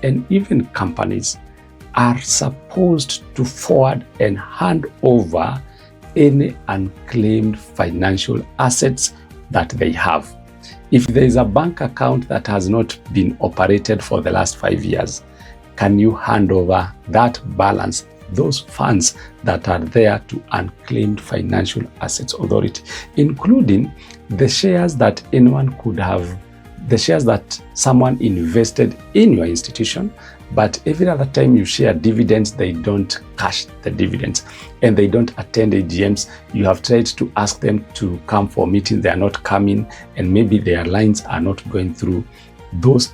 and even companies are supposed to forward and hand over any unclaimed financial assets that they have. If there is a bank account that has not been operated for the last 5 years, can you hand over that balance, those funds that are there, to Unclaimed Financial Assets Authority, including the shares that anyone could have, the shares that someone invested in your institution, but every other time you share dividends, they don't cash the dividends and they don't attend AGMs. You have tried to ask them to come for meetings, they are not coming, and maybe their lines are not going through. Those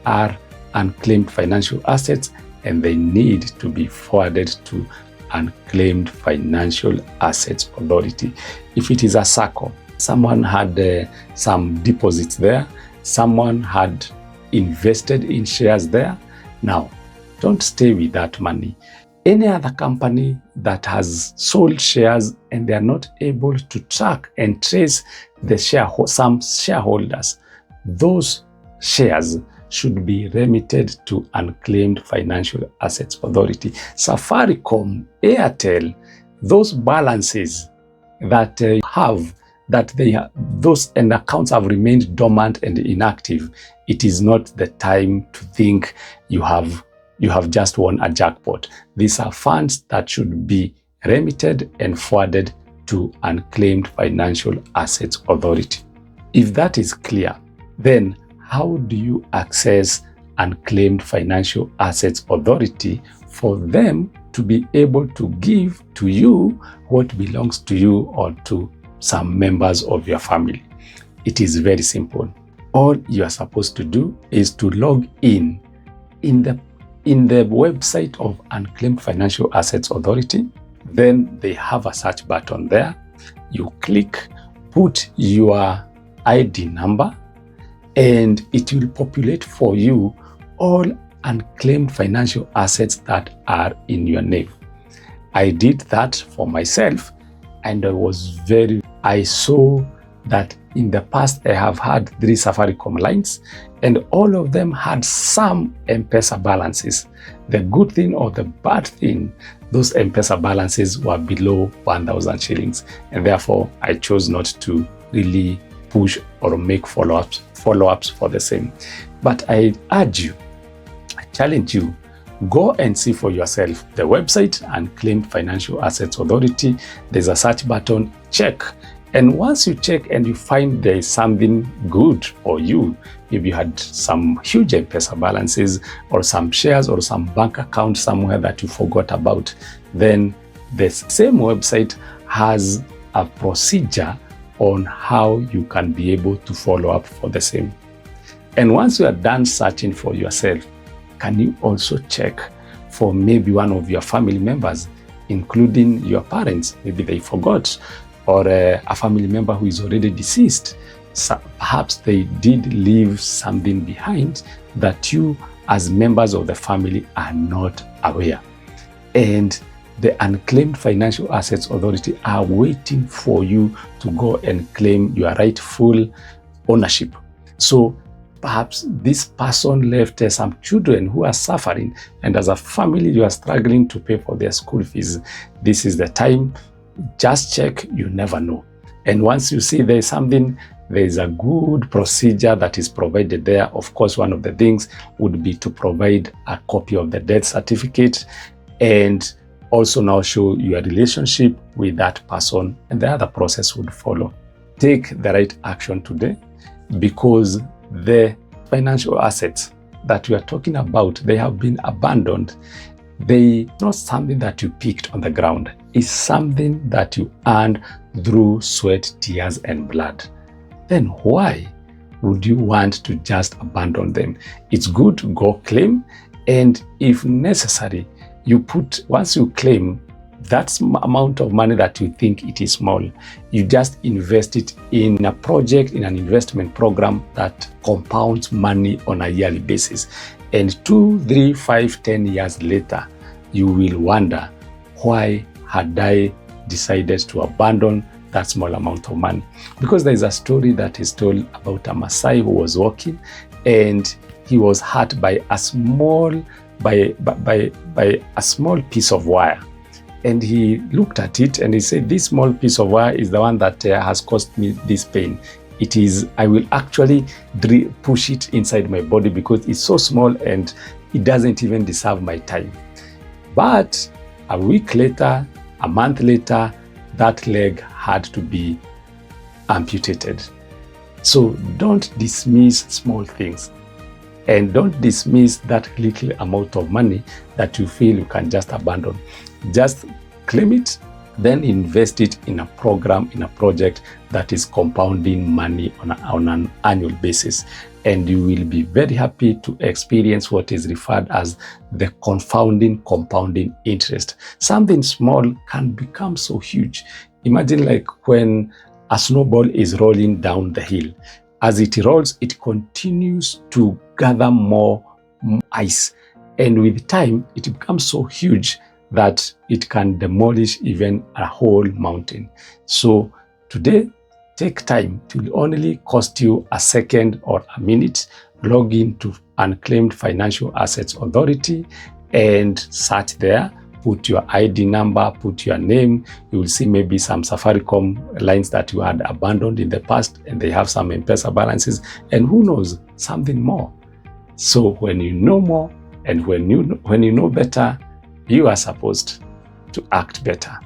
are unclaimed financial assets, and they need to be forwarded to Unclaimed Financial Assets Authority. If it is a SACCO, someone had some deposits there, someone had invested in shares there. Now, don't stay with that money. Any other company that has sold shares and they are not able to track and trace the some shareholders, those shares should be remitted to Unclaimed Financial Assets Authority. Safaricom, Airtel, those balances that those accounts have remained dormant and inactive, it is not the time to think you have just won a jackpot. These are funds that should be remitted and forwarded to Unclaimed Financial Assets Authority. If that is clear, then how do you access Unclaimed Financial Assets Authority for them to be able to give to you what belongs to you or to some members of your family? It is very simple. All you are supposed to do is to log in the website of Unclaimed Financial Assets Authority. Then they have a search button there. You click, put your ID number, and it will populate for you all unclaimed financial assets that are in your name. I did that for myself, and I saw that in the past I have had 3 Safaricom lines, and all of them had some M-Pesa balances. The good thing or the bad thing, those M-Pesa balances were below 1,000 shillings, and therefore I chose not to really push or make follow-ups for the same. But I urge you, I challenge you, go and see for yourself the website, Unclaimed Financial Assets Authority. There's a search button, check. And once you check and you find there is something good for you, maybe you had some huge M-Pesa balances or some shares or some bank account somewhere that you forgot about, then the same website has a procedure on how you can be able to follow up for the same. And once you are done searching for yourself, can you also check for maybe one of your family members, including your parents? Maybe they forgot, or a family member who is already deceased. So perhaps they did leave something behind that you as members of the family are not aware. And the Unclaimed Financial Assets Authority are waiting for you to go and claim your rightful ownership. So perhaps this person left some children who are suffering, and as a family you are struggling to pay for their school fees. This is the time. Just check, you never know. And once you see there is something, there is a good procedure that is provided there. Of course, one of the things would be to provide a copy of the death certificate and also now show your relationship with that person, and the other process would follow. Take the right action today, because the financial assets that we are talking about, they have been abandoned. They not something that you picked on the ground. It's something that you earned through sweat, tears, and blood. Then why would you want to just abandon them? It's good to go claim, and if necessary, once you claim that amount of money that you think it is small, you just invest it in a project, in an investment program that compounds money on a yearly basis. And 2, 3, 5, 10 years later, you will wonder, why had I decided to abandon that small amount of money? Because there is a story that is told about a Maasai who was walking, and he was hurt by a small piece of wire. And he looked at it and he said, this small piece of wire is the one that has caused me this pain. It is, I will actually push it inside my body because it's so small and it doesn't even deserve my time. But a week later, a month later, that leg had to be amputated. So don't dismiss small things, and don't dismiss that little amount of money that you feel you can just abandon. Just claim it, then invest it in a program, in a project that is compounding money on an annual basis. And you will be very happy to experience what is referred as the compounding interest. Something small can become so huge. Imagine like when a snowball is rolling down the hill. As it rolls, it continues to gather more ice. And with time, it becomes so huge that it can demolish even a whole mountain. So today, take time. It will only cost you a second or a minute. Log into Unclaimed Financial Assets Authority and search there. Put your ID number, put your name. You will see maybe some Safaricom lines that you had abandoned in the past, and they have some M-Pesa balances, and who knows, something more. So when you know more and when you know better, you are supposed to act better.